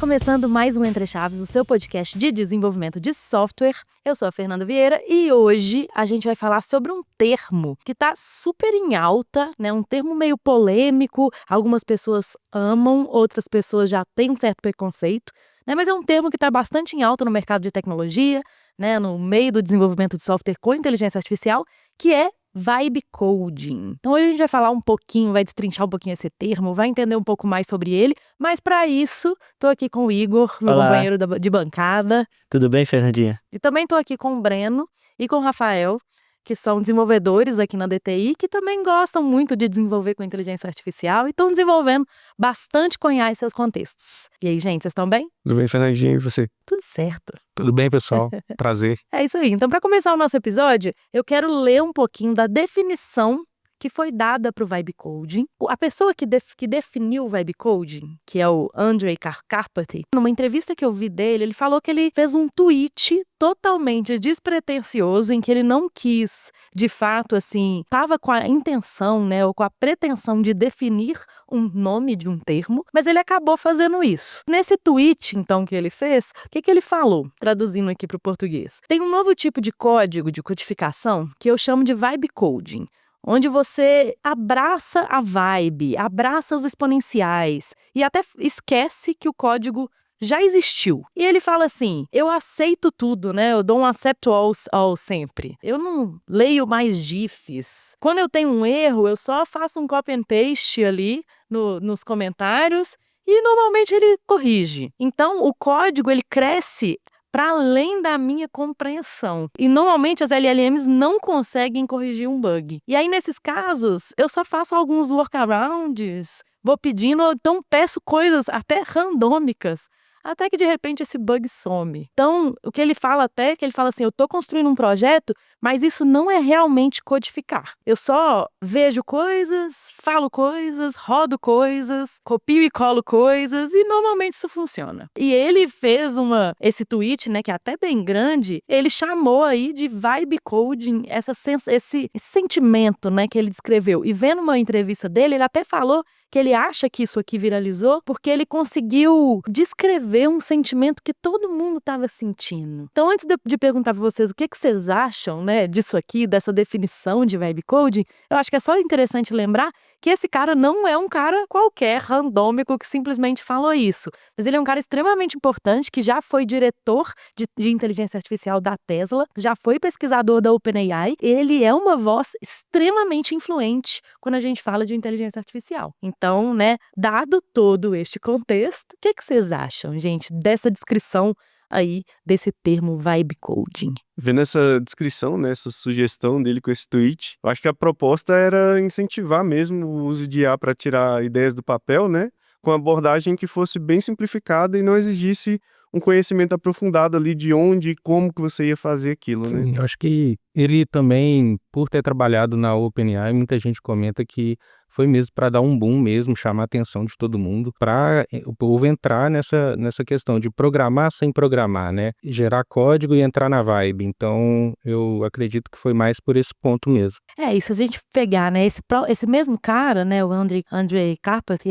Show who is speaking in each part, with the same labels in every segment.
Speaker 1: começando mais um Entre Chaves, o seu podcast de desenvolvimento de software. Eu sou a Fernanda Vieira e hoje a gente vai falar sobre um termo que está super em alta, né? Um termo meio polêmico, algumas pessoas amam, outras pessoas já têm um certo preconceito, né? Mas é um termo que está bastante em alta no mercado de tecnologia, né? No meio do desenvolvimento de software com inteligência artificial, que é Vibe Coding. Então hoje a gente vai falar um pouquinho, vai destrinchar um pouquinho esse termo, vai entender um pouco mais sobre ele, mas para isso, tô aqui com o Igor, meu
Speaker 2: Olá.
Speaker 1: companheiro de bancada.
Speaker 2: Tudo bem, Fernandinha?
Speaker 1: E também tô aqui com o Breno e com o Rafael, que são desenvolvedores aqui na DTI, que também gostam muito de desenvolver com inteligência artificial e estão desenvolvendo bastante com IA em seus contextos. E aí, gente, vocês estão bem?
Speaker 3: Tudo bem, Fernandinha, e você?
Speaker 1: Tudo certo.
Speaker 3: Tudo bem, pessoal? Prazer.
Speaker 1: É isso aí. Então, para começar o nosso episódio, eu quero ler um pouquinho da definição que foi dada para o Vibe Coding. A pessoa que definiu o Vibe Coding, que é o Andrej Karpathy, numa entrevista que eu vi dele, ele falou que ele fez um tweet totalmente despretensioso, em que ele não quis, de fato, assim, estava com a intenção, né, ou com a pretensão de definir um nome de um termo, mas ele acabou fazendo isso. Nesse tweet, então, que ele fez, o que ele falou? Traduzindo aqui para o português. Tem um novo tipo de código de codificação que eu chamo de Vibe Coding, onde você abraça a vibe, abraça os exponenciais e até esquece que o código já existiu. E ele fala assim, eu aceito tudo, né? Eu dou um accept all sempre. Eu não leio mais GIFs. Quando eu tenho um erro, eu só faço um copy and paste ali nos comentários e normalmente ele corrige. Então, o código, ele cresce para além da minha compreensão. E normalmente as LLMs não conseguem corrigir um bug. E aí, nesses casos, eu só faço alguns workarounds, vou pedindo, então peço coisas até randômicas, até que de repente esse bug some. Então, o que ele fala até, que ele fala assim, eu estou construindo um projeto, mas isso não é realmente codificar. Eu só vejo coisas, falo coisas, rodo coisas, copio e colo coisas, e normalmente isso funciona. E ele fez esse tweet, né, que é até bem grande, ele chamou aí de Vibe Coding, esse sentimento, né, que ele descreveu. E vendo uma entrevista dele, ele até falou que ele acha que isso aqui viralizou porque ele conseguiu descrever um sentimento que todo mundo estava sentindo. Então, antes de perguntar para vocês o que vocês acham, né, disso aqui, dessa definição de Vibe Coding, eu acho que é só interessante lembrar que esse cara não é um cara qualquer, randômico, que simplesmente falou isso. Mas ele é um cara extremamente importante, que já foi diretor de inteligência artificial da Tesla, já foi pesquisador da OpenAI. Ele é uma voz extremamente influente quando a gente fala de inteligência artificial. Então, né, dado todo este contexto, o que vocês acham, gente, dessa descrição aí desse termo Vibe Coding?
Speaker 3: Vendo essa descrição, né, essa sugestão dele com esse tweet, eu acho que a proposta era incentivar mesmo o uso de IA para tirar ideias do papel, né, com uma abordagem que fosse bem simplificada e não exigisse um conhecimento aprofundado ali de onde e como que você ia fazer aquilo, né?
Speaker 2: Sim, eu acho que ele também, por ter trabalhado na OpenAI, muita gente comenta que foi mesmo para dar um boom mesmo, chamar a atenção de todo mundo, para o povo entrar nessa questão de programar sem programar, né? Gerar código e entrar na vibe. Então, eu acredito que foi mais por esse ponto mesmo.
Speaker 1: E se a gente pegar, né, esse mesmo cara, né, o Andrej Karpathy,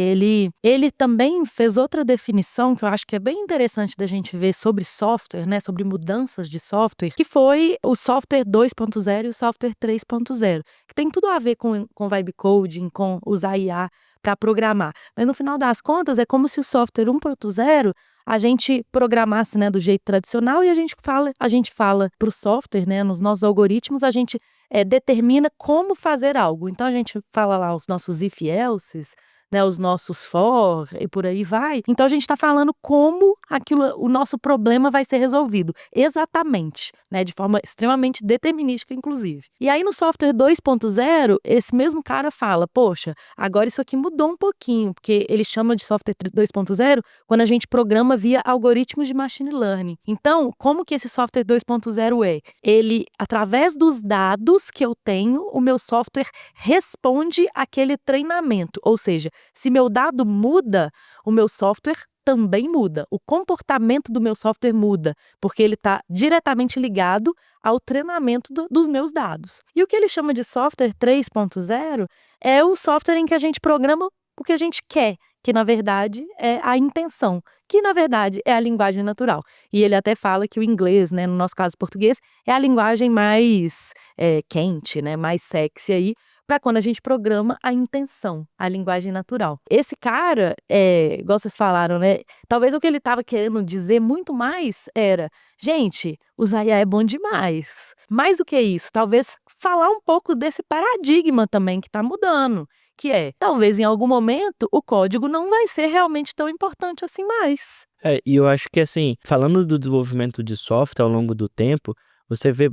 Speaker 1: ele também fez outra definição que eu acho que é bem interessante da gente ver sobre software, né, sobre mudanças de software, que foi o software 2.0 e o software 3.0, que tem tudo a ver com Vibe Coding, com usar IA para programar. Mas no final das contas, é como se o software 1.0 a gente programasse, né, do jeito tradicional e a gente fala para o software, né, nos nossos algoritmos, a gente determina como fazer algo. Então, a gente fala lá os nossos if-elses, né, os nossos for e por aí vai. Então, a gente está falando como o nosso problema vai ser resolvido. Exatamente, né, de forma extremamente determinística, inclusive. E aí, no software 2.0, esse mesmo cara fala, poxa, agora isso aqui mudou um pouquinho, porque ele chama de software 2.0 quando a gente programa via algoritmos de machine learning. Então, como que esse software 2.0 é? Ele, através dos dados que eu tenho, o meu software responde àquele treinamento, ou seja, se meu dado muda, o meu software também muda. O comportamento do meu software muda, porque ele está diretamente ligado ao treinamento dos meus dados. E o que ele chama de software 3.0 é o software em que a gente programa o que a gente quer, que na verdade é a intenção, que na verdade é a linguagem natural. E ele até fala que o inglês, né, no nosso caso português, é a linguagem mais quente, né, mais sexy aí, para quando a gente programa a intenção, a linguagem natural. Esse cara, igual vocês falaram, né, talvez o que ele estava querendo dizer muito mais era, gente, usar IA é bom demais. Mais do que isso, talvez falar um pouco desse paradigma também que está mudando, que talvez em algum momento o código não vai ser realmente tão importante assim mais.
Speaker 4: E eu acho que assim, falando do desenvolvimento de software ao longo do tempo, você vê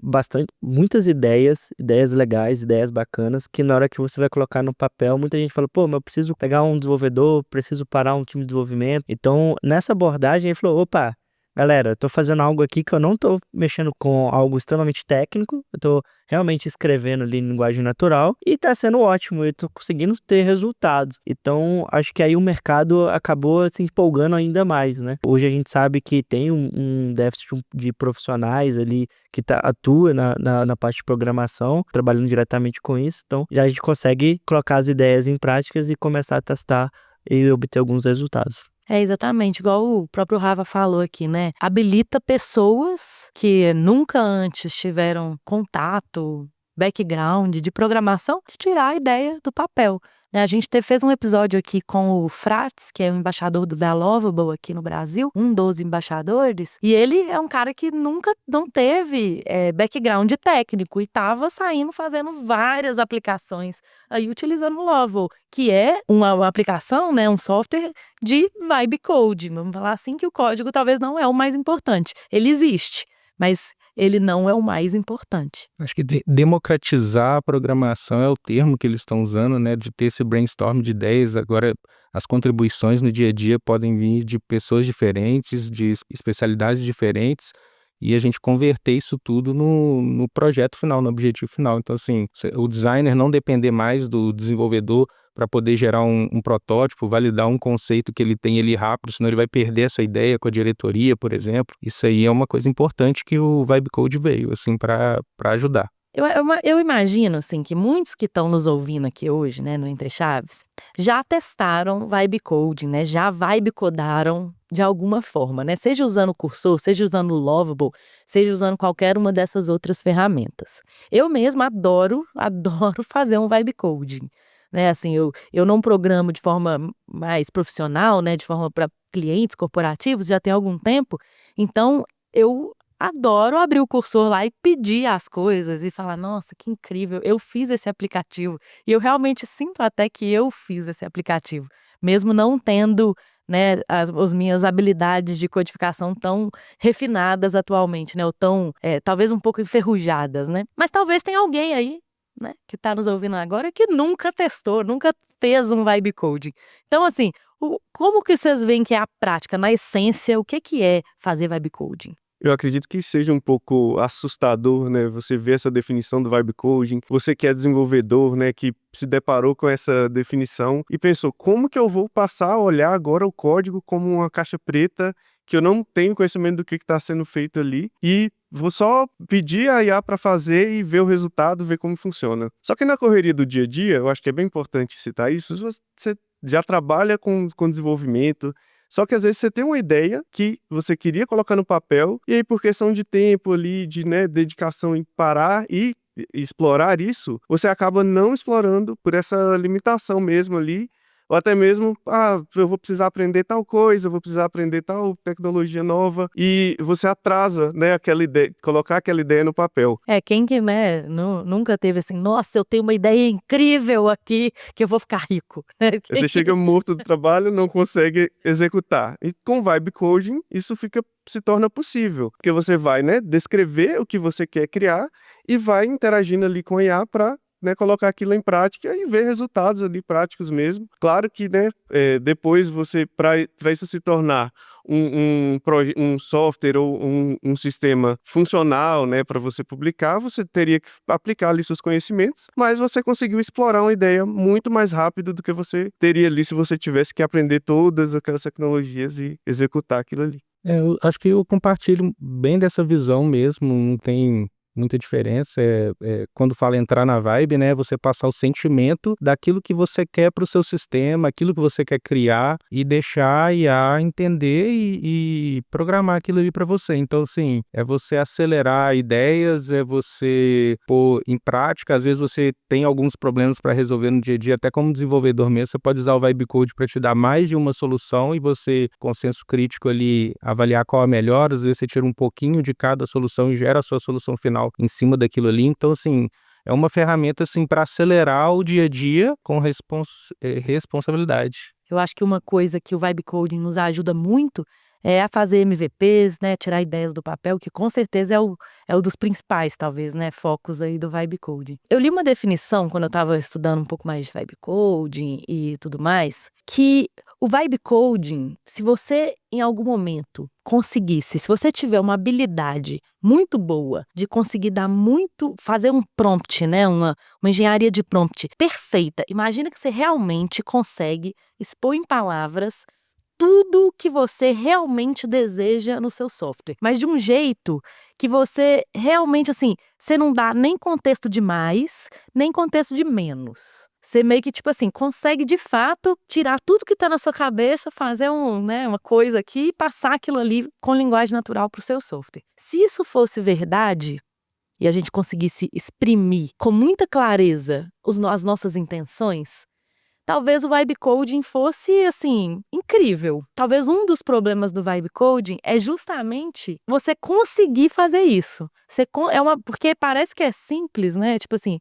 Speaker 4: muitas ideias legais, ideias bacanas, que na hora que você vai colocar no papel, muita gente fala, pô, mas eu preciso pegar um desenvolvedor, preciso parar um time de desenvolvimento. Então, nessa abordagem, ele falou, opa, galera, eu tô fazendo algo aqui que eu não tô mexendo com algo extremamente técnico, eu tô realmente escrevendo ali em linguagem natural e tá sendo ótimo, eu tô conseguindo ter resultados. Então, acho que aí o mercado acabou se empolgando ainda mais, né? Hoje a gente sabe que tem um déficit de profissionais ali que atua na parte de programação, trabalhando diretamente com isso, então já a gente consegue colocar as ideias em práticas e começar a testar e obter alguns resultados.
Speaker 1: Exatamente, igual o próprio Rafa falou aqui, né? Habilita pessoas que nunca antes tiveram contato, background de programação, de tirar a ideia do papel. A gente fez um episódio aqui com o Frats, que é o embaixador da Lovable aqui no Brasil, um dos embaixadores, e ele é um cara que nunca não teve background técnico e estava saindo fazendo várias aplicações aí utilizando o Lovable, que é uma aplicação, né, um software de vibe code. Vamos falar assim que o código talvez não é o mais importante. Ele existe, mas ele não é o mais importante.
Speaker 2: Acho que democratizar a programação é o termo que eles estão usando, né? De ter esse brainstorm de ideias. Agora, as contribuições no dia a dia podem vir de pessoas diferentes, de especialidades diferentes, e a gente converter isso tudo no projeto final, no objetivo final. Então, assim, o designer não depender mais do desenvolvedor para poder gerar um protótipo, validar um conceito que ele tem ali rápido, senão ele vai perder essa ideia com a diretoria, por exemplo. Isso aí é uma coisa importante que o Vibe Code veio, assim, para ajudar.
Speaker 1: Eu imagino, assim, que muitos que estão nos ouvindo aqui hoje, né, no Entre Chaves, já testaram Vibe Coding, né, já vibe codaram de alguma forma, né, seja usando o Cursor, seja usando o Lovable, seja usando qualquer uma dessas outras ferramentas. Eu mesma adoro fazer um Vibe Coding, né, assim, eu não programo de forma mais profissional, né, de forma para clientes corporativos, já tem algum tempo, então eu adoro abrir o cursor lá e pedir as coisas e falar, nossa, que incrível, eu fiz esse aplicativo. E eu realmente sinto até que eu fiz esse aplicativo, mesmo não tendo, né, as minhas habilidades de codificação tão refinadas atualmente, né, ou tão, talvez um pouco enferrujadas, né. Mas talvez tenha alguém aí, né, que está nos ouvindo agora que nunca testou, nunca fez um vibe coding. Então, assim, como que vocês veem que é a prática, na essência, o que é fazer vibe coding?
Speaker 3: Eu acredito que seja um pouco assustador, né, você ver essa definição do vibe coding, você que é desenvolvedor, né, que se deparou com essa definição e pensou, como que eu vou passar a olhar agora o código como uma caixa preta, que eu não tenho conhecimento do que está sendo feito ali, e vou só pedir a IA para fazer e ver o resultado, ver como funciona. Só que na correria do dia a dia, eu acho que é bem importante citar isso, você já trabalha com desenvolvimento, só que às vezes você tem uma ideia que você queria colocar no papel, e aí por questão de tempo ali, de dedicação em parar e explorar isso, você acaba não explorando por essa limitação mesmo ali, ou até mesmo, eu vou precisar aprender tal coisa, eu vou precisar aprender tal tecnologia nova, e você atrasa, né, aquela ideia, colocar aquela ideia no papel.
Speaker 1: Quem que, né, nunca teve assim, nossa, eu tenho uma ideia incrível aqui, que eu vou ficar rico.
Speaker 3: Você chega morto do trabalho, não consegue executar. E com vibe coding, isso se torna possível, porque você vai, né, descrever o que você quer criar e vai interagindo ali com a IA para, né, colocar aquilo em prática e ver resultados ali práticos mesmo. Claro que, né, depois para isso se tornar um software ou um sistema funcional, né, para você publicar, você teria que aplicar ali seus conhecimentos, mas você conseguiu explorar uma ideia muito mais rápido do que você teria ali se você tivesse que aprender todas aquelas tecnologias e executar aquilo ali.
Speaker 2: Eu acho que eu compartilho bem dessa visão mesmo, não tem muita diferença. Quando fala entrar na vibe, né, você passar o sentimento daquilo que você quer para o seu sistema, aquilo que você quer criar e deixar a IA entender e programar aquilo ali para você. Então, assim, é você acelerar ideias, é você pôr em prática. Às vezes você tem alguns problemas para resolver no dia a dia, até como desenvolvedor mesmo, você pode usar o Vibe Code para te dar mais de uma solução e você, com senso crítico ali, avaliar qual é a melhor. Às vezes você tira um pouquinho de cada solução e gera a sua solução final em cima daquilo ali. Então, assim, é uma ferramenta assim para acelerar o dia a dia com responsabilidade.
Speaker 1: Eu acho que uma coisa que o Vibe Coding nos ajuda muito é a fazer MVPs, né, tirar ideias do papel, que com certeza é o dos principais, talvez, né, focos aí do Vibe Coding. Eu li uma definição quando eu estava estudando um pouco mais de Vibe Coding e tudo mais, que o Vibe Coding, se você em algum momento conseguisse, se você tiver uma habilidade muito boa de conseguir fazer um prompt, né, uma engenharia de prompt perfeita, imagina que você realmente consegue expor em palavras tudo o que você realmente deseja no seu software, mas de um jeito que você realmente, assim, você não dá nem contexto de mais, nem contexto de menos. Você meio que, tipo assim, consegue de fato tirar tudo que tá na sua cabeça, fazer uma coisa aqui e passar aquilo ali com linguagem natural pro seu software. Se isso fosse verdade e a gente conseguisse exprimir com muita clareza as nossas intenções, talvez o Vibe Coding fosse, assim, incrível. Talvez um dos problemas do Vibe Coding é justamente você conseguir fazer isso. Porque parece que é simples, né? Tipo assim,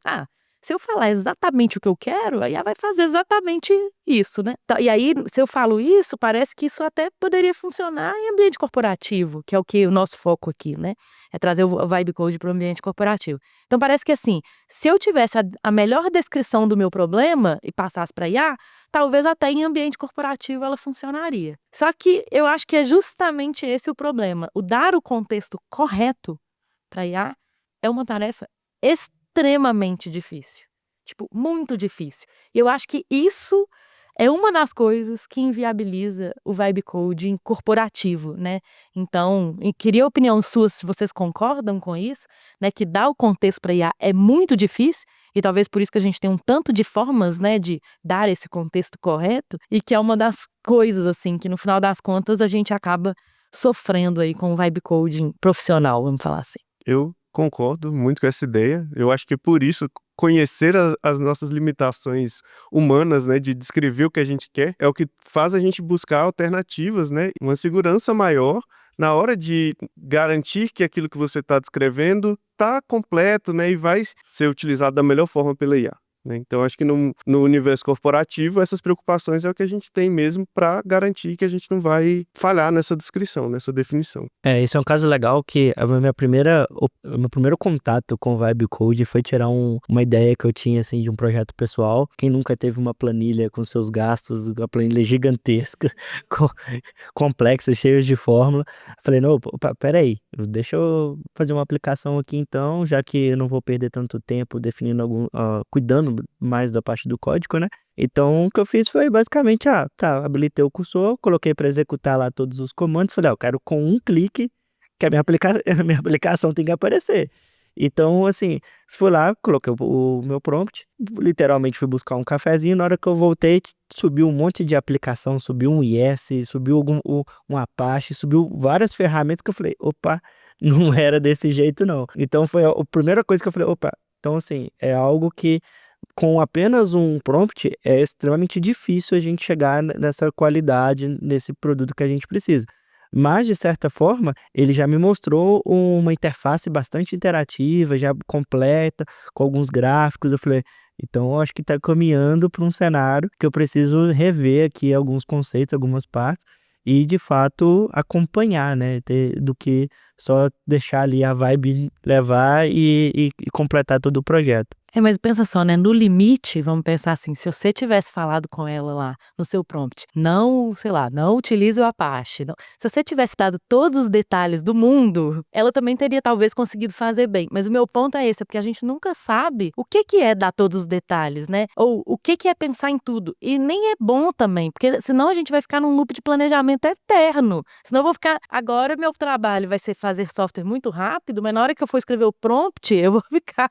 Speaker 1: se eu falar exatamente o que eu quero, aí ela vai fazer exatamente isso, né? E aí, se eu falo isso, parece que isso até poderia funcionar em ambiente corporativo, que é o nosso foco aqui, né? É trazer o Vibe Code para o ambiente corporativo. Então, parece que assim, se eu tivesse a melhor descrição do meu problema e passasse para IA, talvez até em ambiente corporativo ela funcionaria. Só que eu acho que é justamente esse o problema. O dar o contexto correto para IA é uma tarefa extremamente difícil. Tipo, muito difícil. E eu acho que isso é uma das coisas que inviabiliza o Vibe Coding corporativo, né? Então, queria a opinião sua, se vocês concordam com isso, né? Que dar o contexto para IA é muito difícil, e talvez por isso que a gente tem um tanto de formas, né, de dar esse contexto correto, e que é uma das coisas, assim, que no final das contas a gente acaba sofrendo aí com o Vibe Coding profissional, vamos falar assim.
Speaker 3: Eu concordo muito com essa ideia. Eu acho que por isso conhecer as nossas limitações humanas, né, de descrever o que a gente quer, é o que faz a gente buscar alternativas, né, uma segurança maior na hora de garantir que aquilo que você está descrevendo está completo, né, e vai ser utilizado da melhor forma pela IA. Então, acho que no universo corporativo, essas preocupações é o que a gente tem mesmo para garantir que a gente não vai falhar nessa descrição, nessa definição.
Speaker 4: Esse é um caso legal que o meu primeiro contato com o Vibe Code foi tirar uma ideia que eu tinha, assim, de um projeto pessoal. Quem nunca teve uma planilha com seus gastos, uma planilha gigantesca, complexa, cheia de fórmula. Falei, não, peraí, deixa eu fazer uma aplicação aqui então, já que eu não vou perder tanto tempo definindo cuidando mais da parte do código, né? Então, o que eu fiz foi basicamente, habilitei o cursor, coloquei para executar lá todos os comandos, falei, eu quero com um clique que a minha aplicação tem que aparecer. Então, assim, fui lá, coloquei o meu prompt, literalmente fui buscar um cafezinho, na hora que eu voltei, subiu um monte de aplicação, subiu um Yes, subiu um Apache, subiu várias ferramentas que eu falei, opa, não era desse jeito não. Então, foi a primeira coisa que eu falei, opa, então, assim, é algo que com apenas um prompt é extremamente difícil a gente chegar nessa qualidade, nesse produto que a gente precisa. Mas, de certa forma, ele já me mostrou uma interface bastante interativa, já completa, com alguns gráficos. Eu falei, então eu acho que está caminhando para um cenário que eu preciso rever aqui alguns conceitos, algumas partes, e de fato acompanhar, né? Do que só deixar ali a vibe levar e completar todo o projeto.
Speaker 1: Mas pensa só, né, no limite, vamos pensar assim, se você tivesse falado com ela lá no seu prompt, não, sei lá, não utilize o Apache, se você tivesse dado todos os detalhes do mundo, ela também teria talvez conseguido fazer bem. Mas o meu ponto é esse, é porque a gente nunca sabe o que é dar todos os detalhes, né? Ou o que é pensar em tudo. E nem é bom também, porque senão a gente vai ficar num loop de planejamento eterno. Senão eu vou ficar, agora meu trabalho vai ser fazer software muito rápido, mas na hora que eu for escrever o prompt, eu vou ficar,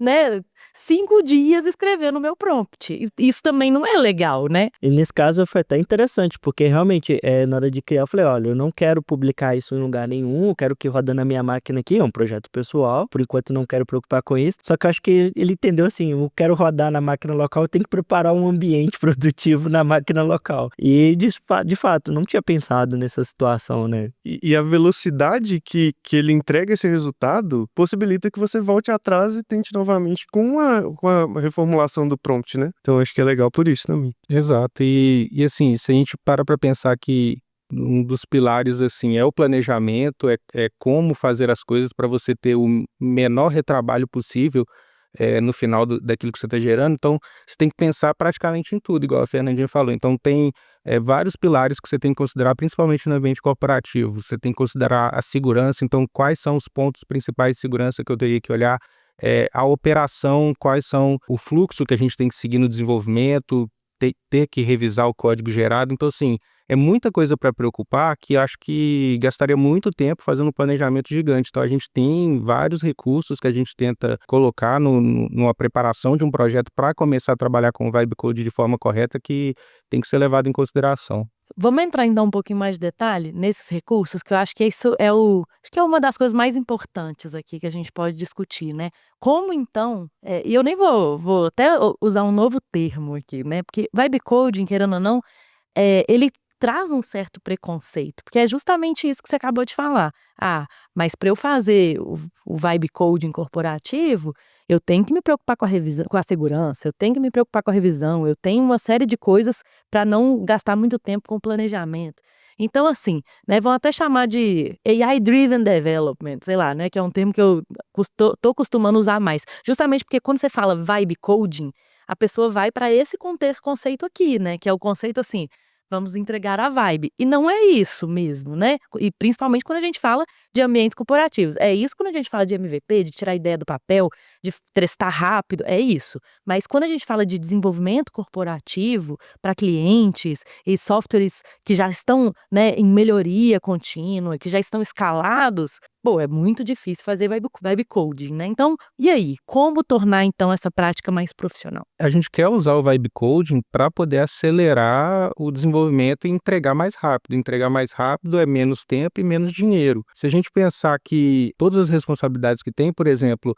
Speaker 1: né, 5 dias escrevendo o meu prompt. Isso também não é legal, né?
Speaker 4: E nesse caso foi até interessante, porque realmente, na hora de criar, eu falei, olha, eu não quero publicar isso em lugar nenhum, eu quero que roda na minha máquina aqui, é um projeto pessoal, por enquanto não quero preocupar com isso, só que eu acho que ele entendeu assim, eu quero rodar na máquina local, eu tenho que preparar um ambiente produtivo na máquina local. E de fato, não tinha pensado nessa situação, né?
Speaker 3: E a velocidade que ele entrega esse resultado possibilita que você volte atrás e tente novamente com a reformulação do prompt, né? Então acho que é legal por isso também.
Speaker 2: Exato. E assim, se a gente para pensar que um dos pilares assim é o planejamento, é como fazer as coisas para você ter o menor retrabalho possível no final daquilo que você está gerando, então você tem que pensar praticamente em tudo, igual a Fernandinha falou. Então tem vários pilares que você tem que considerar, principalmente no ambiente corporativo. Você tem que considerar a segurança, então quais são os pontos principais de segurança que eu teria que olhar, a operação, quais são o fluxo que a gente tem que seguir no desenvolvimento, ter que revisar o código gerado. Então, assim, é muita coisa para preocupar que acho que gastaria muito tempo fazendo um planejamento gigante. Então, a gente tem vários recursos que a gente tenta colocar numa preparação de um projeto para começar a trabalhar com o Vibe Code de forma correta que tem que ser levado em consideração.
Speaker 1: Vamos entrar então um pouquinho mais de detalhe nesses recursos, que eu acho que isso acho que é uma das coisas mais importantes aqui que a gente pode discutir, né? Como então, e eu nem vou até usar um novo termo aqui, né? Porque vibe coding, querendo ou não, ele traz um certo preconceito, porque é justamente isso que você acabou de falar. Mas para eu fazer o vibe coding corporativo, eu tenho que me preocupar com a revisão, com a segurança, eu tenho que me preocupar com a revisão, eu tenho uma série de coisas para não gastar muito tempo com o planejamento. Então, assim, né, vão até chamar de AI-driven development, sei lá, né, que é um termo que eu tô costumando usar mais. Justamente porque quando você fala vibe coding, a pessoa vai para esse conceito aqui, né, que é o conceito assim, vamos entregar a vibe. E não é isso mesmo, né? E principalmente quando a gente fala de ambientes corporativos. É isso quando a gente fala de MVP, de tirar a ideia do papel, de testar rápido, é isso. Mas quando a gente fala de desenvolvimento corporativo para clientes e softwares que já estão, né, em melhoria contínua, que já estão escalados, é muito difícil fazer vibe coding, né? Então, e aí? Como tornar, então, essa prática mais profissional?
Speaker 2: A gente quer usar o vibe coding para poder acelerar o desenvolvimento e entregar mais rápido. Entregar mais rápido é menos tempo e menos dinheiro. Se a gente pensar que todas as responsabilidades que tem, por exemplo,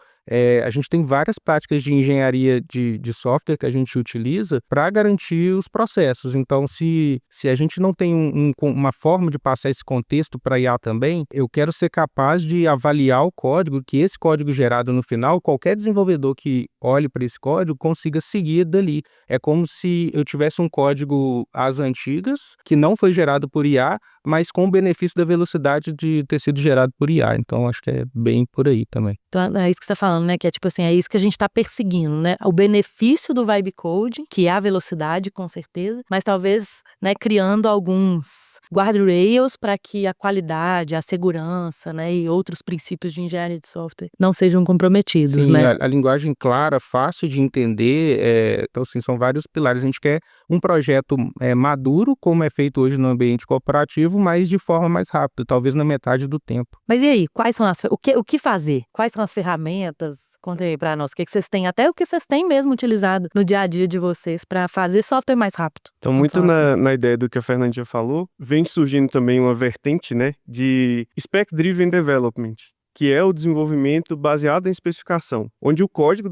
Speaker 2: a gente tem várias práticas de engenharia de software que a gente utiliza para garantir os processos. Então, se a gente não tem uma forma de passar esse contexto para IA também, eu quero ser capaz de avaliar o código, que esse código gerado no final, qualquer desenvolvedor que olhe para esse código consiga seguir dali. É como se eu tivesse um código às antigas, que não foi gerado por IA, mas com o benefício da velocidade de ter sido gerado por IA. Então, acho que é bem por aí também.
Speaker 1: Então, é isso que você está falando, né? Que é tipo assim, é isso que a gente está perseguindo, né? O benefício do vibe coding, que é a velocidade, com certeza, mas talvez, né, criando alguns guardrails para que a qualidade, a segurança, né, e outros princípios de engenharia de software não sejam comprometidos,
Speaker 2: Sim,
Speaker 1: né?
Speaker 2: a linguagem clara, fácil de entender, então assim, são vários pilares. A gente quer um projeto maduro, como é feito hoje no ambiente corporativo, mas de forma mais rápida, talvez na metade do tempo.
Speaker 1: Mas e aí, quais são o que fazer? Quais são as ferramentas? Conta aí pra nós, o que vocês têm, até o que vocês têm mesmo utilizado no dia a dia de vocês para fazer software mais rápido.
Speaker 3: Então, muito na ideia do que a Fernandinha falou, vem surgindo também uma vertente, né, de Spec-Driven Development, que é o desenvolvimento baseado em especificação, onde o código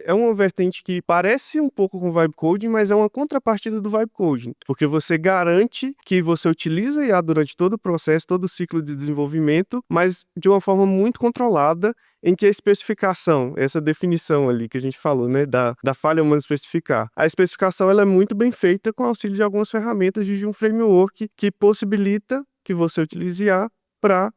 Speaker 3: é uma vertente que parece um pouco com vibe coding, mas é uma contrapartida do vibe coding, porque você garante que você utiliza IA durante todo o processo, todo o ciclo de desenvolvimento, mas de uma forma muito controlada, em que a especificação, essa definição ali que a gente falou, né, da falha humana especificar, a especificação ela é muito bem feita com auxílio de algumas ferramentas de um framework que possibilita que você utilize IA para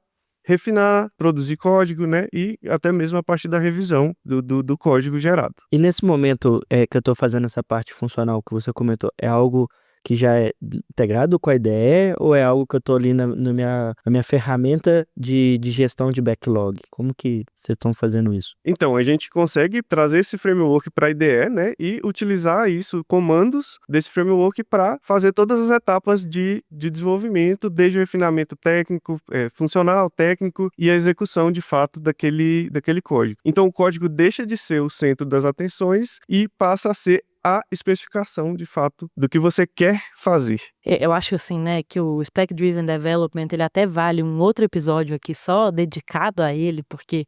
Speaker 3: refinar, produzir código, né? E até mesmo a partir da revisão do código gerado.
Speaker 4: E nesse momento que eu estou fazendo essa parte funcional que você comentou, é algo que já é integrado com a IDE ou é algo que eu estou ali na minha ferramenta de gestão de backlog? Como que vocês estão fazendo isso?
Speaker 3: Então, a gente consegue trazer esse framework para a IDE, né, e utilizar isso, comandos desse framework para fazer todas as etapas de desenvolvimento, desde o refinamento técnico, funcional, técnico e a execução de fato daquele código. Então, o código deixa de ser o centro das atenções e passa a ser a especificação, de fato, do que você quer fazer.
Speaker 1: Eu acho assim, né, que o Spec Driven Development, ele até vale um outro episódio aqui só dedicado a ele, porque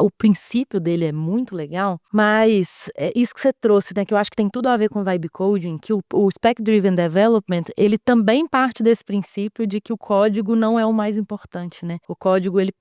Speaker 1: o princípio dele é muito legal, mas é isso que você trouxe, né, que eu acho que tem tudo a ver com Vibe Coding, que o Spec Driven Development, ele também parte desse princípio de que o código não é o mais importante, né? O código, ele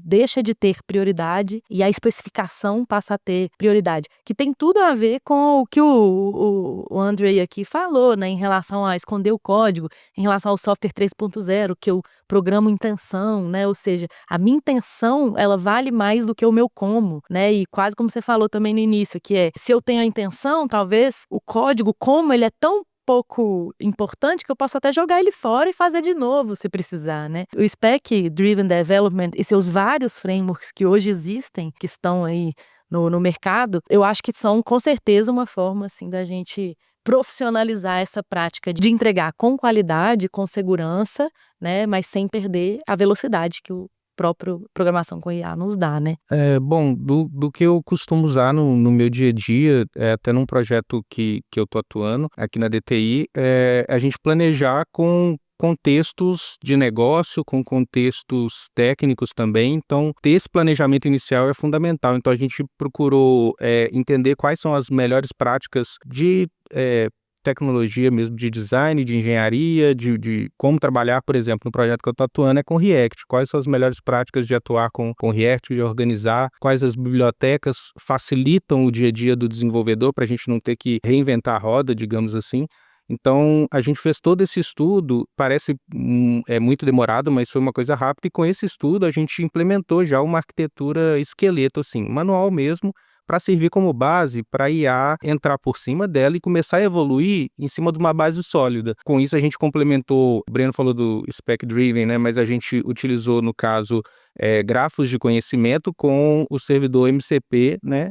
Speaker 1: deixa de ter prioridade e a especificação passa a ter prioridade, que tem tudo a ver com o que o Andrei aqui falou, né, em relação a esconder o código, em relação ao software 3.0, que eu programo intenção, né, ou seja, a minha intenção, ela vale mais do que o meu como, né, e quase como você falou também no início, que se eu tenho a intenção, talvez o código, como ele é tão pouco importante que eu posso até jogar ele fora e fazer de novo se precisar, né? O Spec Driven Development e seus vários frameworks que hoje existem, que estão aí no mercado, eu acho que são com certeza uma forma assim da gente profissionalizar essa prática de entregar com qualidade, com segurança, né, mas sem perder a velocidade que o próprio programação com IA nos dá, né?
Speaker 2: Bom, do que eu costumo usar no meu dia a dia, até num projeto que eu tô atuando aqui na DTI, a gente planejar com contextos de negócio, com contextos técnicos também. Então, ter esse planejamento inicial é fundamental. Então, a gente procurou entender quais são as melhores práticas de tecnologia mesmo, de design, de engenharia, de como trabalhar, por exemplo, no projeto que eu estou atuando é com React. Quais são as melhores práticas de atuar com React, de organizar, quais as bibliotecas facilitam o dia a dia do desenvolvedor para a gente não ter que reinventar a roda, digamos assim. Então, a gente fez todo esse estudo, parece muito demorado, mas foi uma coisa rápida, e com esse estudo a gente implementou já uma arquitetura esqueleto, assim, manual mesmo, para servir como base para a IA entrar por cima dela e começar a evoluir em cima de uma base sólida. Com isso, a gente complementou, o Breno falou do Spec Driven, né, mas a gente utilizou, no caso, grafos de conhecimento com o servidor MCP, né,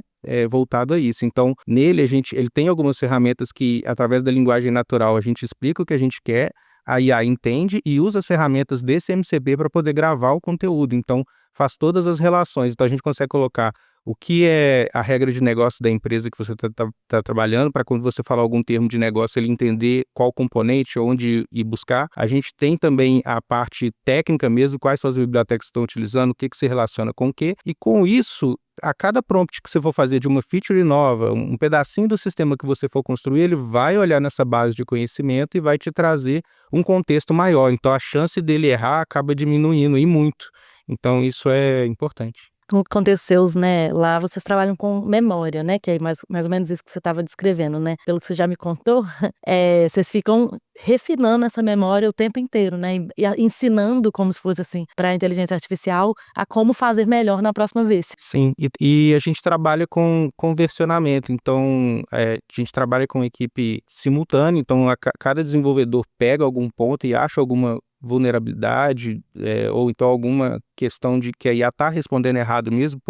Speaker 2: voltado a isso. Então, nele, ele tem algumas ferramentas que, através da linguagem natural, a gente explica o que a gente quer, a IA entende e usa as ferramentas desse MCP para poder gravar o conteúdo. Então, faz todas as relações. Então, a gente consegue colocar o que é a regra de negócio da empresa que você está trabalhando, para quando você falar algum termo de negócio, ele entender qual componente, onde ir buscar. A gente tem também a parte técnica mesmo, quais são as bibliotecas que estão utilizando, o que se relaciona com o quê. E com isso, a cada prompt que você for fazer de uma feature nova, um pedacinho do sistema que você for construir, ele vai olhar nessa base de conhecimento e vai te trazer um contexto maior. Então, a chance dele errar acaba diminuindo, e muito. Então, isso é importante.
Speaker 1: No contexto seus, né, lá vocês trabalham com memória, né, que é mais ou menos isso que você estava descrevendo, né, pelo que você já me contou, vocês ficam refinando essa memória o tempo inteiro, né, e ensinando como se fosse assim, para a inteligência artificial, a como fazer melhor na próxima vez.
Speaker 2: Sim, e a gente trabalha com versionamento, então a gente trabalha com equipe simultânea, então cada desenvolvedor pega algum ponto e acha alguma vulnerabilidade, ou então alguma questão de que a IA está respondendo errado mesmo,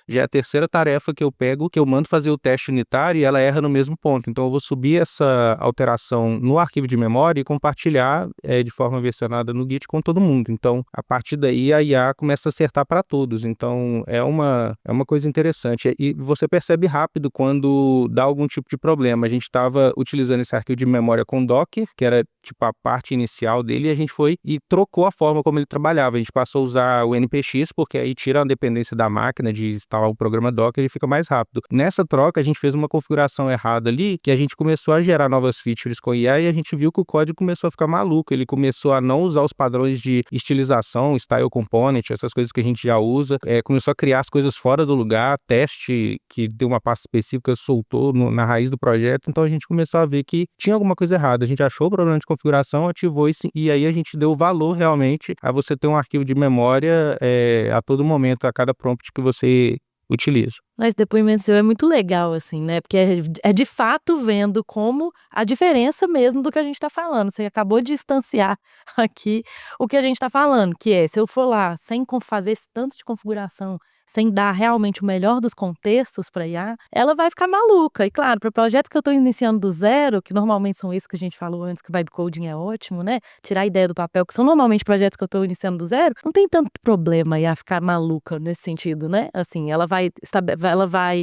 Speaker 2: já é a terceira tarefa que eu pego, que eu mando fazer o teste unitário e ela erra no mesmo ponto. Então eu vou subir essa alteração no arquivo de memória e compartilhar de forma versionada no Git com todo mundo. Então, a partir daí a IA começa a acertar para todos. Então, é uma coisa interessante. E você percebe rápido quando dá algum tipo de problema. A gente estava utilizando esse arquivo de memória com Docker, que era tipo a parte inicial dele, e a gente foi e trocou a forma como ele trabalhava. A gente passou a usar o NPX, porque aí tira a dependência da máquina de instalar o programa Docker e fica mais rápido. Nessa troca, a gente fez uma configuração errada ali, que a gente começou a gerar novas features com IA e a gente viu que o código começou a ficar maluco. Ele começou a não usar os padrões de estilização, style component, essas coisas que a gente já usa. Começou a criar as coisas fora do lugar, teste que deu uma pasta específica, soltou na raiz do projeto. Então a gente começou a ver que tinha alguma coisa errada. A gente achou o problema de configuração, ativou e aí a gente deu valor realmente a você ter um arquivo de memória muda a todo momento, a cada prompt que você utiliza.
Speaker 1: Mas depoimento seu é muito legal, assim, né? Porque é de fato vendo como a diferença mesmo do que a gente está falando. Você acabou de instanciar aqui o que a gente está falando, que é, se eu for lá sem fazer esse tanto de configuração, sem dar realmente o melhor dos contextos para IA, ela vai ficar maluca. E claro, para projetos que eu estou iniciando do zero, que normalmente são esses que a gente falou antes, que o vibe coding é ótimo, né? Tirar a ideia do papel, que são normalmente projetos que eu estou iniciando do zero, não tem tanto problema a IA ficar maluca nesse sentido, né? Assim, ela vai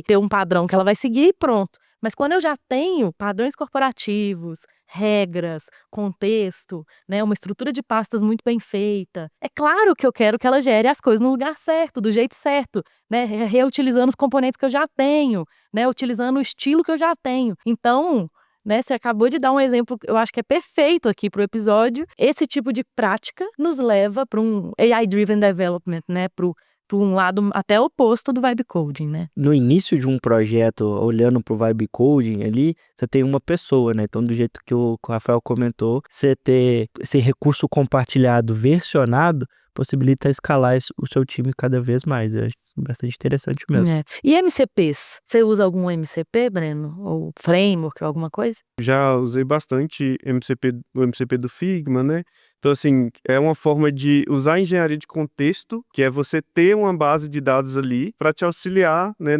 Speaker 1: ter um padrão que ela vai seguir e pronto. Mas quando eu já tenho padrões corporativos, regras, contexto, né, uma estrutura de pastas muito bem feita, é claro que eu quero que ela gere as coisas no lugar certo, do jeito certo, né, reutilizando os componentes que eu já tenho, né, utilizando o estilo que eu já tenho. Então, né, você acabou de dar um exemplo, eu acho que é perfeito aqui para o episódio. Esse tipo de prática nos leva para um AI-driven development, né, para um lado até oposto do vibe coding, né?
Speaker 4: No início de um projeto, olhando para o vibe coding ali, você tem uma pessoa, né? Então, do jeito que o Rafael comentou, você ter esse recurso compartilhado, versionado, possibilita escalar o seu time cada vez mais. Eu acho bastante interessante mesmo.
Speaker 1: E MCPs? Você usa algum MCP, Breno? Ou framework ou alguma coisa?
Speaker 3: Já usei bastante o MCP do Figma, né? Então, assim, é uma forma de usar a engenharia de contexto, que é você ter uma base de dados ali para te auxiliar, né,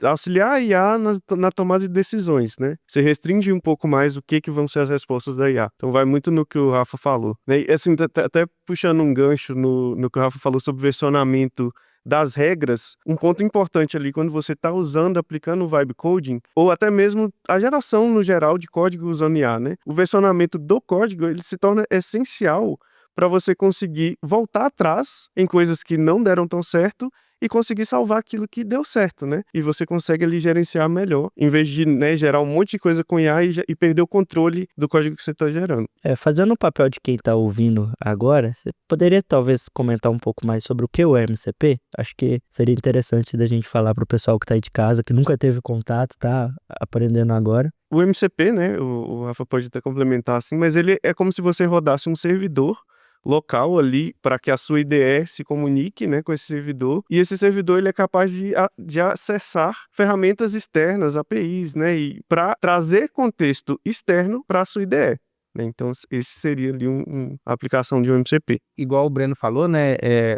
Speaker 3: auxiliar a IA na tomada de decisões, né? Você restringe um pouco mais o que vão ser as respostas da IA. Então, vai muito no que o Rafa falou, né? E, assim, até puxando um gancho no que o Rafa falou sobre versionamento das regras, um ponto importante ali quando você está aplicando o vibe coding, ou até mesmo a geração no geral de código usando IA, né? O versionamento do código, ele se torna essencial para você conseguir voltar atrás em coisas que não deram tão certo e conseguir salvar aquilo que deu certo, né? E você consegue ali gerenciar melhor, em vez de, né, gerar um monte de coisa com IA e perder o controle do código que você está gerando.
Speaker 4: Fazendo o papel de quem está ouvindo agora, você poderia talvez comentar um pouco mais sobre o que é o MCP? Acho que seria interessante da gente falar para o pessoal que está aí de casa, que nunca teve contato, está aprendendo agora.
Speaker 3: O MCP, né, o Rafa pode até complementar assim, mas ele é como se você rodasse um servidor local ali para que a sua IDE se comunique, né, com esse servidor, e esse servidor ele é capaz de acessar ferramentas externas, APIs, né, e para trazer contexto externo para a sua IDE. Então, esse seria ali a aplicação de um MCP.
Speaker 2: Igual o Breno falou, né,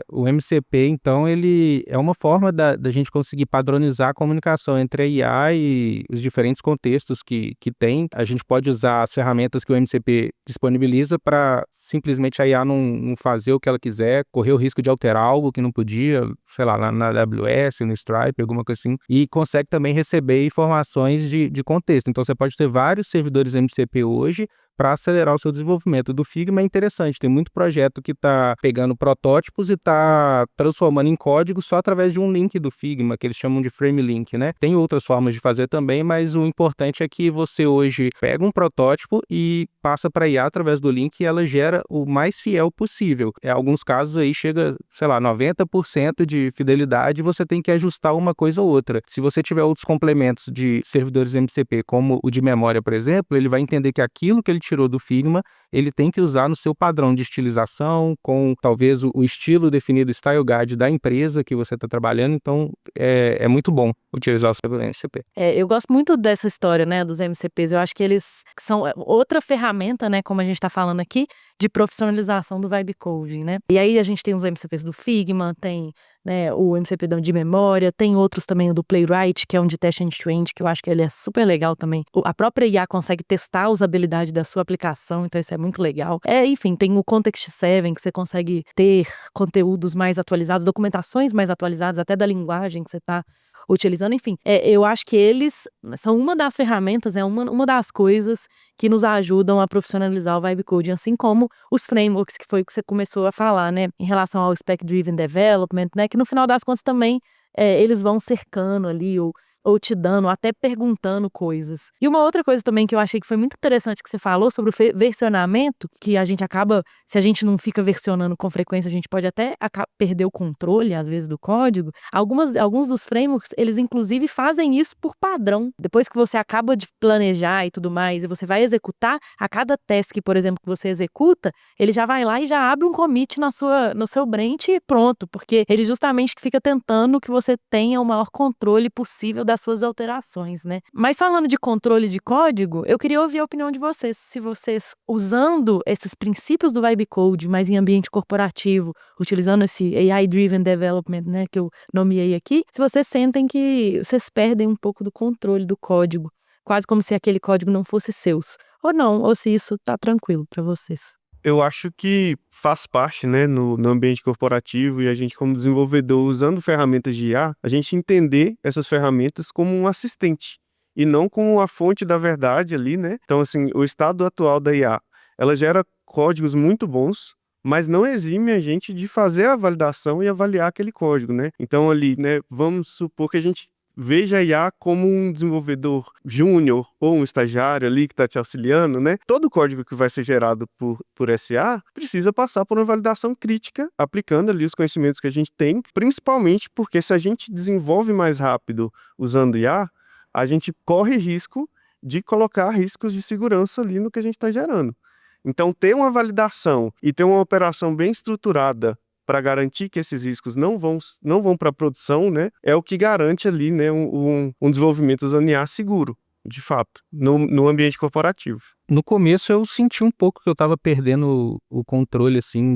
Speaker 2: o MCP, então, ele é uma forma da gente conseguir padronizar a comunicação entre a IA e os diferentes contextos que tem. A gente pode usar as ferramentas que o MCP disponibiliza para simplesmente a IA não fazer o que ela quiser, correr o risco de alterar algo que não podia, sei lá, na AWS, no Stripe, alguma coisa assim, e consegue também receber informações de contexto. Então, você pode ter vários servidores MCP hoje para acelerar o seu desenvolvimento. Do Figma é interessante, tem muito projeto que está pegando protótipos e está transformando em código só através de um link do Figma, que eles chamam de frame link, né? Tem outras formas de fazer também, mas o importante é que você hoje pega um protótipo e passa para IA através do link e ela gera o mais fiel possível. Em alguns casos aí chega, sei lá, 90% de fidelidade, você tem que ajustar uma coisa ou outra. Se você tiver outros complementos de servidores MCP, como o de memória, por exemplo, ele vai entender que aquilo que ele tirou do Figma, ele tem que usar no seu padrão de estilização, com talvez o estilo definido, style guide da empresa que você está trabalhando. Então, é muito bom utilizar o seu MCP.
Speaker 1: Eu gosto muito dessa história, né, dos MCPs. Eu acho que eles são outra ferramenta, né, como a gente está falando aqui, de profissionalização do vibe coding, né? E aí a gente tem os MCPs do Figma, tem, né, o MCP de memória, tem outros também, o do Playwright, que é um de teste end-to-end, que eu acho que ele é super legal também. A própria IA consegue testar a usabilidade da sua aplicação, então isso é muito legal. Enfim, tem o Context 7, que você consegue ter conteúdos mais atualizados, documentações mais atualizadas, até da linguagem que você está utilizando, enfim. Eu acho que eles são uma das ferramentas, uma das coisas que nos ajudam a profissionalizar o vibe coding, assim como os frameworks, que foi o que você começou a falar, né, em relação ao spec-driven development, né, que no final das contas também eles vão cercando ali, ou ou te dando, ou até perguntando coisas. E uma outra coisa também que eu achei que foi muito interessante que você falou sobre o versionamento, que a gente acaba, se a gente não fica versionando com frequência, a gente pode até perder o controle, às vezes, do código. Alguns dos frameworks, eles inclusive fazem isso por padrão. Depois que você acaba de planejar e tudo mais, e você vai executar, a cada task, por exemplo, que você executa, ele já vai lá e já abre um commit no seu branch e pronto, porque ele justamente fica tentando que você tenha o maior controle possível das suas alterações, né? Mas falando de controle de código, eu queria ouvir a opinião de vocês. Se vocês, usando esses princípios do Vibe Code, mas em ambiente corporativo, utilizando esse AI-Driven Development, né, que eu nomeei aqui, se vocês sentem que vocês perdem um pouco do controle do código, quase como se aquele código não fosse seus, ou não, ou se isso tá tranquilo para vocês.
Speaker 3: Eu acho que faz parte, né, no ambiente corporativo, e a gente como desenvolvedor, usando ferramentas de IA, a gente entender essas ferramentas como um assistente e não como a fonte da verdade ali, né? Então, assim, o estado atual da IA, ela gera códigos muito bons, mas não exime a gente de fazer a validação e avaliar aquele código, né? Então, ali, né, vamos supor que a gente veja a IA como um desenvolvedor júnior ou um estagiário ali que está te auxiliando, né? Todo código que vai ser gerado por SA precisa passar por uma validação crítica, aplicando ali os conhecimentos que a gente tem, principalmente porque se a gente desenvolve mais rápido usando IA, a gente corre risco de colocar riscos de segurança ali no que a gente está gerando. Então, ter uma validação e ter uma operação bem estruturada para garantir que esses riscos não vão para a produção, né, é o que garante ali, né, um desenvolvimento usando IA seguro, de fato, no ambiente corporativo.
Speaker 2: No começo eu senti um pouco que eu estava perdendo o controle, assim,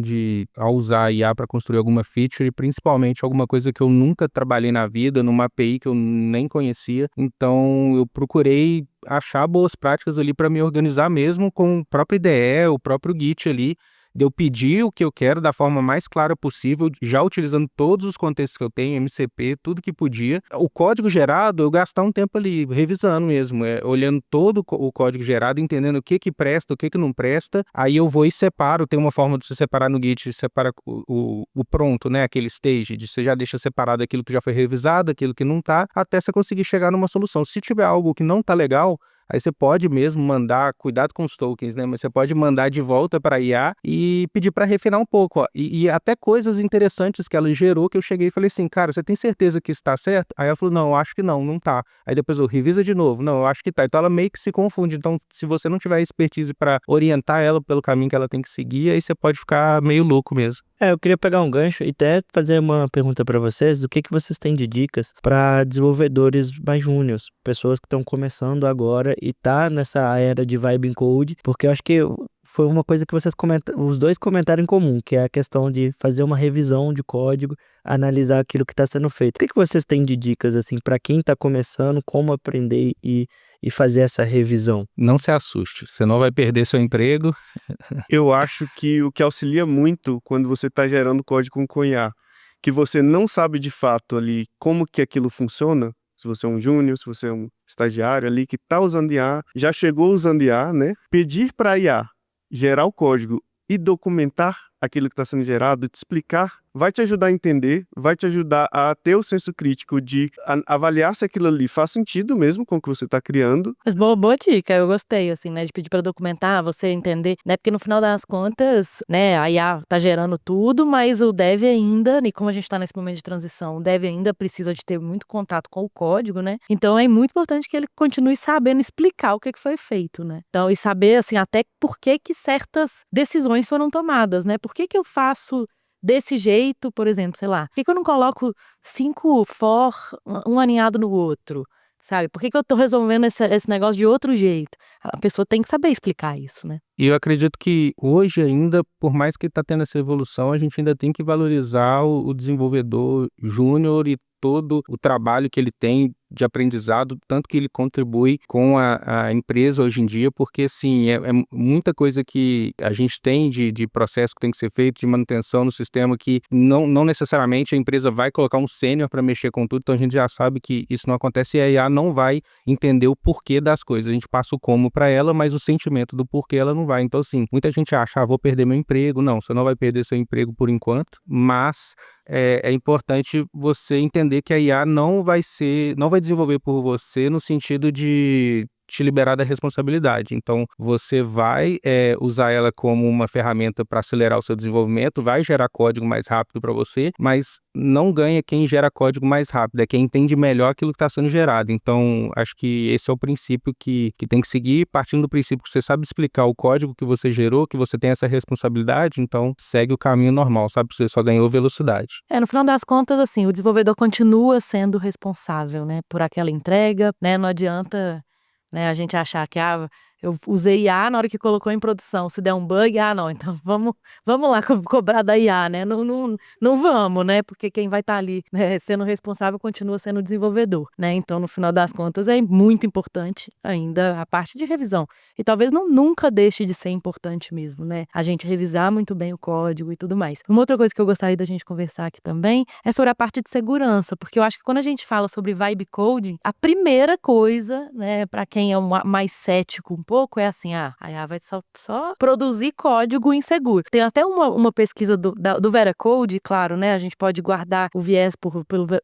Speaker 2: ao usar a IA para construir alguma feature, e principalmente alguma coisa que eu nunca trabalhei na vida, numa API que eu nem conhecia. Então eu procurei achar boas práticas ali para me organizar mesmo com o próprio IDE, o próprio Git ali, de eu pedir o que eu quero da forma mais clara possível, já utilizando todos os contextos que eu tenho, MCP, tudo que podia. O código gerado, eu gastar um tempo ali revisando mesmo, olhando todo o código gerado, entendendo o que presta, o que não presta. Aí eu vou e separo, tem uma forma de você separar no Git, separa o pronto, né, aquele stage, de você já deixa separado aquilo que já foi revisado, aquilo que não tá, até você conseguir chegar numa solução. Se tiver algo que não tá legal, aí você pode mesmo mandar, cuidado com os tokens, né? Mas você pode mandar de volta para a IA e pedir para refinar um pouco, ó. E até coisas interessantes que ela gerou, que eu cheguei e falei assim, cara, você tem certeza que isso tá certo? Aí ela falou, não, eu acho que não tá. Aí depois eu revisa de novo, não, eu acho que tá. Então ela meio que se confunde. Então, se você não tiver expertise para orientar ela pelo caminho que ela tem que seguir, aí você pode ficar meio louco mesmo.
Speaker 4: Eu queria pegar um gancho e até fazer uma pergunta para vocês, do que vocês têm de dicas para desenvolvedores mais júniores, pessoas que estão começando agora e tá nessa era de Vibe Code, porque eu acho que foi uma coisa que os dois comentaram em comum, que é a questão de fazer uma revisão de código, analisar aquilo que está sendo feito. O que vocês têm de dicas assim para quem está começando, como aprender e fazer essa revisão?
Speaker 2: Não se assuste, você não vai perder seu emprego.
Speaker 3: Eu acho que o que auxilia muito quando você está gerando código com IA, que você não sabe de fato ali como que aquilo funciona, se você é um júnior, se você é um estagiário ali que está usando IA, já chegou usando IA, né? Pedir para a IA gerar o código e documentar aquilo que está sendo gerado, te explicar, vai te ajudar a entender, vai te ajudar a ter o senso crítico de avaliar se aquilo ali faz sentido mesmo com o que você está criando.
Speaker 1: Mas boa dica, eu gostei, assim, né, de pedir para documentar, você entender, né, porque no final das contas, né, a IA tá gerando tudo, mas o dev ainda, e como a gente tá nesse momento de transição, o dev ainda precisa de ter muito contato com o código, né, então é muito importante que ele continue sabendo explicar o que foi feito, né, então, e saber, assim, até por que certas decisões foram tomadas, né, por que eu faço desse jeito, por exemplo, sei lá, por que eu não coloco 5 for, um aninhado no outro, sabe? Por que eu tô resolvendo esse negócio de outro jeito? A pessoa tem que saber explicar isso, né?
Speaker 2: E eu acredito que hoje ainda, por mais que tá tendo essa evolução, a gente ainda tem que valorizar o desenvolvedor júnior e todo o trabalho que ele tem de aprendizado, tanto que ele contribui com a empresa hoje em dia, porque assim, é muita coisa que a gente tem de processo que tem que ser feito, de manutenção no sistema, que não necessariamente a empresa vai colocar um sênior para mexer com tudo, então a gente já sabe que isso não acontece e a IA não vai entender o porquê das coisas. A gente passa o como para ela, mas o sentimento do porquê ela não vai. Então assim, muita gente acha, vou perder meu emprego. Não, você não vai perder seu emprego por enquanto, mas é importante você entender que a IA não vai desenvolver por você no sentido de te liberar da responsabilidade. Então, você vai usar ela como uma ferramenta para acelerar o seu desenvolvimento, vai gerar código mais rápido para você, mas não ganha quem gera código mais rápido, é quem entende melhor aquilo que está sendo gerado. Então, acho que esse é o princípio que tem que seguir, partindo do princípio que você sabe explicar o código que você gerou, que você tem essa responsabilidade, então segue o caminho normal, sabe? Você só ganhou velocidade.
Speaker 1: No final das contas, assim, o desenvolvedor continua sendo responsável, né, por aquela entrega, né? Não adianta, né, a gente achar que eu usei IA na hora que colocou em produção, se der um bug, não, então vamos lá cobrar da IA, né? Não vamos, né? Porque quem vai estar ali, né, sendo responsável continua sendo o desenvolvedor, né? Então, no final das contas, é muito importante ainda a parte de revisão. E talvez nunca deixe de ser importante mesmo, né? A gente revisar muito bem o código e tudo mais. Uma outra coisa que eu gostaria da gente conversar aqui também é sobre a parte de segurança, porque eu acho que quando a gente fala sobre vibe coding, a primeira coisa, né, para quem é mais cético um pouco, é assim, a IA vai só produzir código inseguro. Tem até uma pesquisa do Veracode, claro, né, a gente pode guardar o viés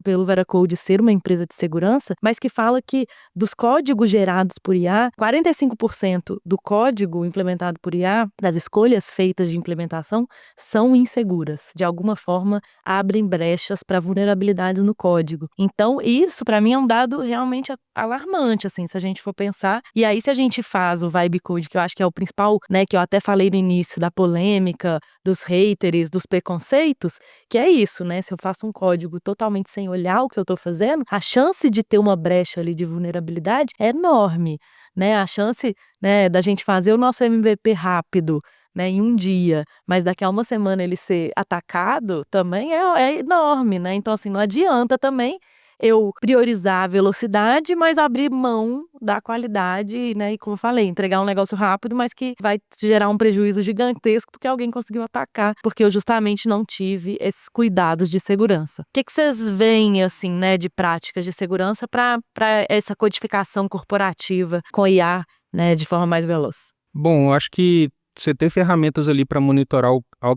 Speaker 1: pelo Veracode ser uma empresa de segurança, mas que fala que dos códigos gerados por IA, 45% do código implementado por IA, das escolhas feitas de implementação, são inseguras. De alguma forma, abrem brechas para vulnerabilidades no código. Então, isso, para mim, é um dado realmente alarmante, assim, se a gente for pensar. E aí, se a gente faz o vibe code, que eu acho que é o principal, né, que eu até falei no início da polêmica, dos haters, dos preconceitos, que é isso, né? Se eu faço um código totalmente sem olhar o que eu tô fazendo, a chance de ter uma brecha ali de vulnerabilidade é enorme, né? A chance, né, da gente fazer o nosso MVP rápido, né, em um dia, mas daqui a uma semana ele ser atacado também é enorme, né? Então, assim, não adianta também eu priorizar a velocidade, mas abrir mão da qualidade, né? E como eu falei, entregar um negócio rápido, mas que vai gerar um prejuízo gigantesco porque alguém conseguiu atacar, porque eu justamente não tive esses cuidados de segurança. O que vocês veem, assim, né, de práticas de segurança para essa codificação corporativa com IA, né, de forma mais veloz?
Speaker 2: Bom, eu acho que você ter ferramentas ali para monitorar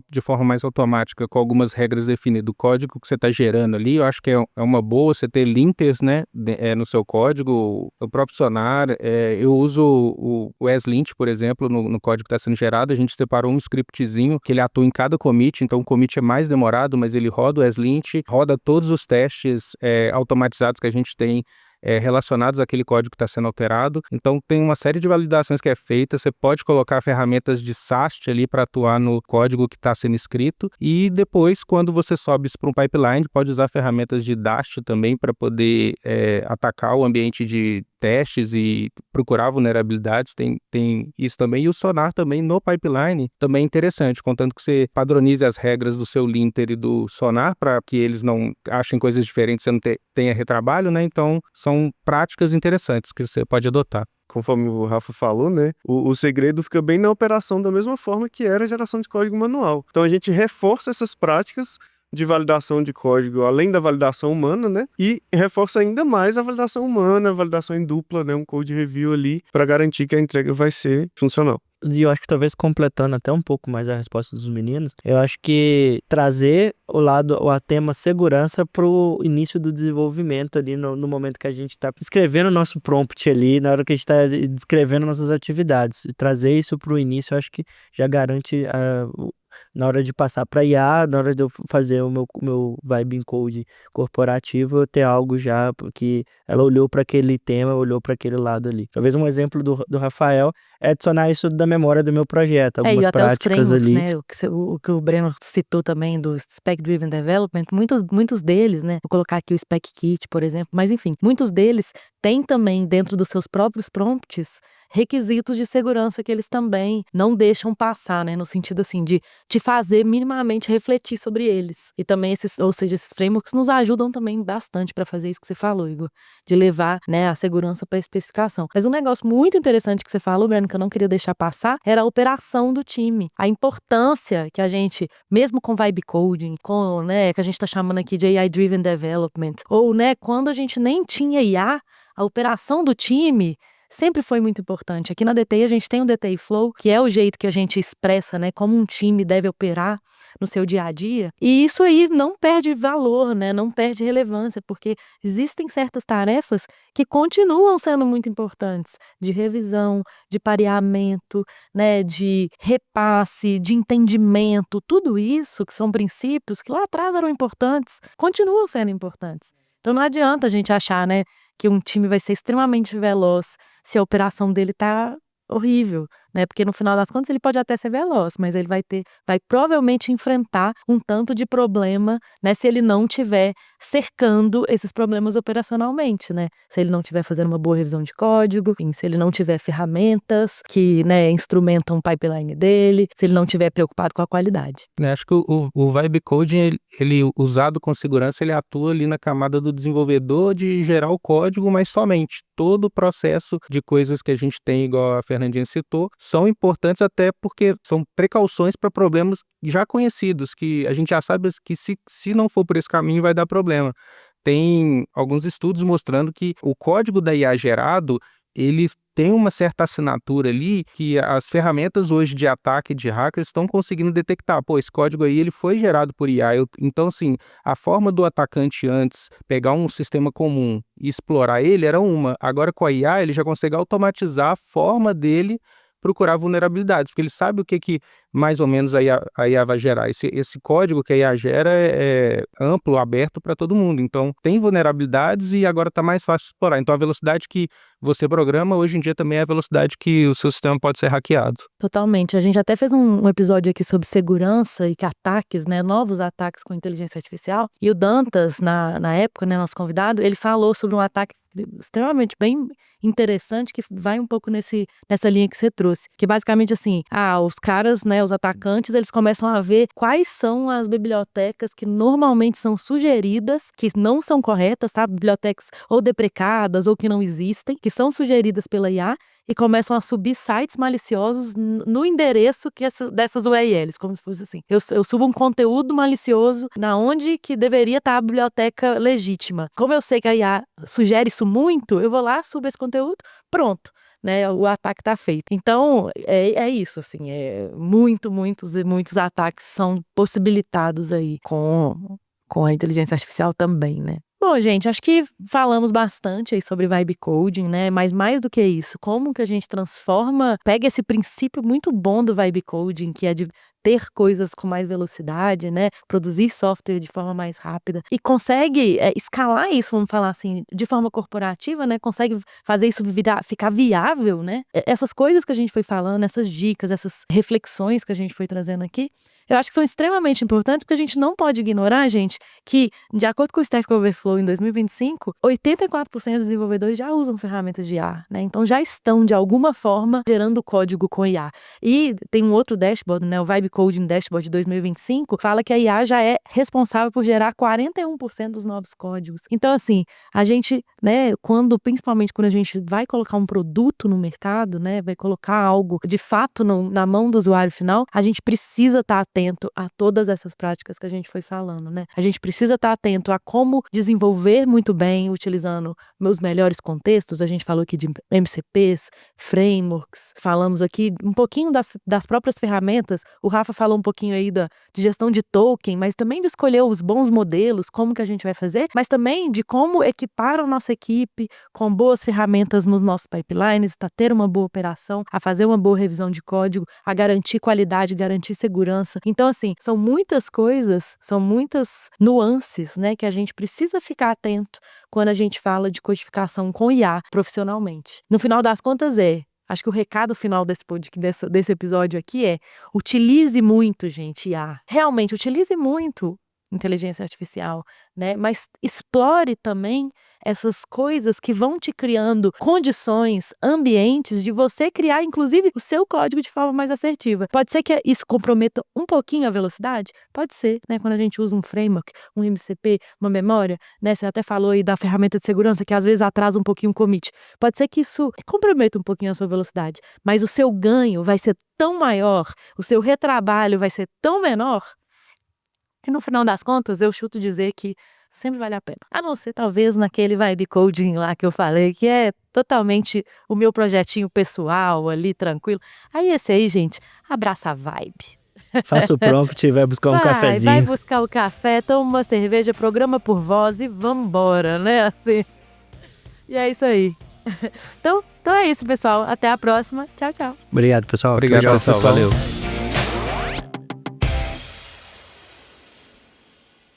Speaker 2: de forma mais automática, com algumas regras definidas do código que você está gerando ali, eu acho que é uma boa você ter linkers, né, no seu código, o próprio Sonar. Eu uso o ESLint, por exemplo, no código que está sendo gerado. A gente separou um scriptzinho que ele atua em cada commit, então o commit é mais demorado, mas ele roda o ESLint, roda todos os testes automatizados que a gente tem relacionados àquele código que está sendo alterado. Então tem uma série de validações que é feita. Você pode colocar ferramentas de SAST ali para atuar no código que está sendo escrito, e depois, quando você sobe isso para um pipeline, pode usar ferramentas de Dast também para poder atacar o ambiente de testes e procurar vulnerabilidades. Tem isso também. E o Sonar também no pipeline também é interessante, contanto que você padronize as regras do seu linter e do Sonar para que eles não achem coisas diferentes, você não tenha retrabalho, né? Então são práticas interessantes que você pode adotar.
Speaker 3: Conforme o Rafa falou, né, o segredo fica bem na operação da mesma forma que era a geração de código manual. Então a gente reforça essas práticas de validação de código, além da validação humana, né, e reforça ainda mais a validação humana, a validação em dupla, né, um code review ali, para garantir que a entrega vai ser funcional.
Speaker 4: E eu acho que talvez completando até um pouco mais a resposta dos meninos, eu acho que trazer o tema segurança pro início do desenvolvimento ali no momento que a gente está escrevendo o nosso prompt ali, na hora que a gente está descrevendo nossas atividades. E trazer isso pro início, eu acho que já garante na hora de passar para IA, na hora de eu fazer o meu vibe code corporativo, eu ter algo já, porque ela olhou para aquele tema, olhou para aquele lado ali. Talvez um exemplo do Rafael é adicionar isso da memória do meu projeto, algumas
Speaker 1: E até os
Speaker 4: práticas
Speaker 1: frameworks,
Speaker 4: ali.
Speaker 1: né, o que o Breno citou também do Spec Driven Development, muitos deles, né, vou colocar aqui o Spec Kit, por exemplo, mas enfim, muitos deles têm também dentro dos seus próprios prompts requisitos de segurança que eles também não deixam passar, né, no sentido assim de te fazer minimamente refletir sobre eles. E também esses frameworks nos ajudam também bastante para fazer isso que você falou, Igor, de levar, né, a segurança para a especificação. Mas um negócio muito interessante que você falou, Breno, que eu não queria deixar passar, era a operação do time. A importância que a gente, mesmo com vibe coding, com, né, que a gente está chamando aqui de AI Driven Development, ou, né, quando a gente nem tinha IA, a operação do time sempre foi muito importante. Aqui na DTI a gente tem o DTI Flow, que é o jeito que a gente expressa, né, como um time deve operar no seu dia a dia. E isso aí não perde valor, né, não perde relevância, porque existem certas tarefas que continuam sendo muito importantes, de revisão, de pareamento, né, de repasse, de entendimento, tudo isso que são princípios que lá atrás eram importantes, continuam sendo importantes. Então não adianta a gente achar, né, que um time vai ser extremamente veloz se a operação dele tá horrível, né? Porque no final das contas ele pode até ser veloz, mas ele vai provavelmente enfrentar um tanto de problema, né, se ele não tiver cercando esses problemas operacionalmente, né? Se ele não estiver fazendo uma boa revisão de código, enfim, se ele não tiver ferramentas que, né, instrumentam o pipeline dele, se ele não estiver preocupado com a qualidade.
Speaker 2: Acho que o Vibe Coding, ele usado com segurança, ele atua ali na camada do desenvolvedor de gerar o código, mas somente. Todo o processo de coisas que a gente tem, igual a Fernandinha citou, são importantes até porque são precauções para problemas já conhecidos, que a gente já sabe que se não for por esse caminho vai dar problema. Tem alguns estudos mostrando que o código da IA gerado, ele tem uma certa assinatura ali que as ferramentas hoje de ataque de hackers estão conseguindo detectar. Pô, esse código aí ele foi gerado por IA. Então, assim, a forma do atacante antes pegar um sistema comum e explorar ele era uma. Agora, com a IA, ele já consegue automatizar a forma dele procurar vulnerabilidades, porque ele sabe o que mais ou menos a IA vai gerar. Esse código que a IA gera é amplo, aberto para todo mundo. Então, tem vulnerabilidades e agora está mais fácil de explorar. Então, a velocidade que você programa, hoje em dia, também é a velocidade que o seu sistema pode ser hackeado.
Speaker 1: Totalmente. A gente até fez um episódio aqui sobre segurança e que ataques, né, novos ataques com inteligência artificial. E o Dantas, na época, né, nosso convidado, ele falou sobre um ataque extremamente bem interessante que vai um pouco nessa linha que você trouxe. Que basicamente assim, os caras, né, os atacantes, eles começam a ver quais são as bibliotecas que normalmente são sugeridas, que não são corretas, tá? Bibliotecas ou deprecadas ou que não existem, que são sugeridas pela IA, e começam a subir sites maliciosos no endereço dessas URLs, como se fosse assim. Eu subo um conteúdo malicioso na onde que deveria estar a biblioteca legítima. Como eu sei que a IA sugere isso muito, eu vou lá, subo esse conteúdo, pronto. Né, o ataque está feito. Então, é isso, assim, muitos ataques são possibilitados aí com a inteligência artificial também, né? Bom, gente, acho que falamos bastante aí sobre Vibe Coding, né? Mas mais do que isso, como que a gente pega esse princípio muito bom do Vibe Coding, que é de ter coisas com mais velocidade, né? Produzir software de forma mais rápida e consegue escalar isso, vamos falar assim, de forma corporativa, né? Consegue fazer isso ficar viável, né? Essas coisas que a gente foi falando, essas dicas, essas reflexões que a gente foi trazendo aqui, eu acho que são extremamente importantes porque a gente não pode ignorar, gente, que de acordo com o Stack Overflow em 2025, 84% dos desenvolvedores já usam ferramentas de IA, né? Então já estão de alguma forma gerando código com IA. E tem um outro dashboard, né, o Vibe Coding Dashboard de 2025, fala que a IA já é responsável por gerar 41% dos novos códigos. Então assim, a gente, né, principalmente quando a gente vai colocar um produto no mercado, né, vai colocar algo de fato na mão do usuário final, a gente precisa estar atento a todas essas práticas que a gente foi falando, né? A gente precisa estar atento a como desenvolver muito bem, utilizando meus melhores contextos. A gente falou aqui de MCPs, frameworks, falamos aqui um pouquinho das próprias ferramentas. O Rafa falou um pouquinho aí de gestão de token, mas também de escolher os bons modelos, como que a gente vai fazer, mas também de como equipar a nossa equipe com boas ferramentas nos nossos pipelines, a ter uma boa operação, a fazer uma boa revisão de código, a garantir qualidade, garantir segurança. Então, assim, são muitas coisas, são muitas nuances, né, que a gente precisa ficar atento quando a gente fala de codificação com IA profissionalmente. No final das contas acho que o recado final desse episódio aqui utilize muito, gente, IA. Realmente, utilize muito inteligência artificial, né? Mas explore também essas coisas que vão te criando condições, ambientes de você criar, inclusive, o seu código de forma mais assertiva. Pode ser que isso comprometa um pouquinho a velocidade? Pode ser, né? Quando a gente usa um framework, um MCP, uma memória, né? Você até falou aí da ferramenta de segurança que às vezes atrasa um pouquinho o commit. Pode ser que isso comprometa um pouquinho a sua velocidade, mas o seu ganho vai ser tão maior, o seu retrabalho vai ser tão menor, que no final das contas, eu chuto dizer que sempre vale a pena. A não ser, talvez, naquele vibe coding lá que eu falei, que é totalmente o meu projetinho pessoal ali, tranquilo. Aí esse aí, gente, abraça a vibe.
Speaker 4: Faça o prompt e vai buscar um
Speaker 1: Vai
Speaker 4: cafezinho.
Speaker 1: buscar o café, toma uma cerveja, programa por voz e vambora, né? Assim. E é isso aí. Então é isso, pessoal. Até a próxima. Tchau, tchau.
Speaker 4: Obrigado, pessoal.
Speaker 2: Obrigado,
Speaker 3: Legal,
Speaker 2: pessoal.
Speaker 3: pessoal.
Speaker 2: Valeu.